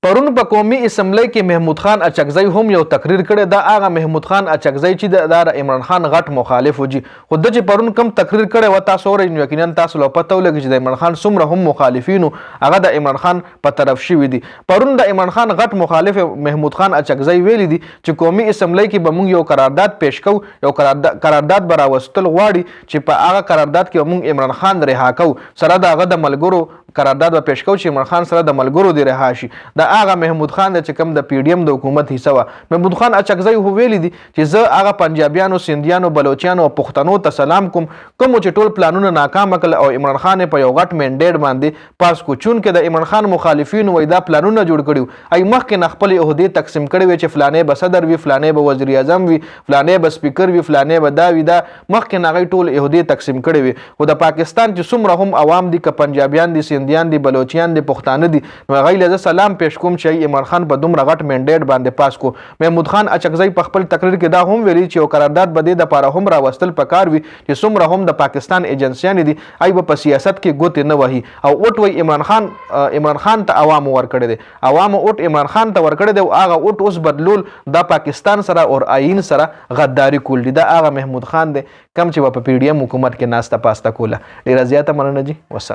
پرون په قومي اسمبلی کې محمود خان اچکزی هم یو تقریر کړی. دا هغه محمود خان اچکزی چې د عمران خان غټ مخالف و. خو د چې پرون کوم تقریر کړی و تاسو اورئ نو یقینا تاسو له پته ولګي چې د عمران خان څومره هم مخالفینو هغه د عمران خان په طرف شوي دي. پرون د عمران خان غټ مخالف محمود خان اچکزی ویلي دي چې قومي اسمبلی کې به موږ یو قرارداد پیش کوو، یو قرارداد به راوستل غواړي چې په هغه قرارداد کې به موږ عمران خان رها کوو، سره د هغه د ملګرو قرارداد به پیش کوو چې عمران خان سره د ملګرو دی رها شي. د هغه محمود خان د چې کوم د پی ډی ایم د حکومت حصه وه. محمود خان اچکزی خو ویلي دي چې زه هغه پنجابیانو، سندیانو، بلوچیانو او پښتنو ته سلام کوم کوم چې ټول پلانونه ناکامه کړل او عمران خان په یو غټ منډیټ باندې پاس کو. چونکې د عمران خان مخالفینو وایي دا پلانونه جوړ کړي ای مخکې نه خپلې عهدې تقسیم کړې وي چې فلانې به صدر وي، فلانې به وزیر اعظم وي، فلانې به سپیکر وي، فلانې به دا وي. دا مخکې نه هغوی ټول عهدې تقسیم کړې وي. خو د پاکستان چې څومره هم عوام دي، که پنجابیان دي، سندیان دي، بلوچیان دي، پښتانه دي، نو هغوی له زه سلام پیش کوم چې عمران خان په دومره غټ منډیټ باندې پاس کو. محمود خان اچکزی په خپل تقریر کې دا هم ویلي چې یو قرارداد به دې دپاره هم راوستل پکار وي چې څومره هم د پاکستان ایجنسیانې دي ای به په سیاست کې ګوتې نه وهي. او اوټ وایي عمران خان ته عوامو ورکړی دی، عوامو اوټ عمران خان ته ورکړی دی او هغه اوټ اوس بدلول د پاکستان سره او آیین سره غداري کول دي. دا هغه محمود خان دی کوم چې په پی ډي ایم حکومت کې ناسته پاسته کوله. ډېره زیاته مننه جي. والسلام.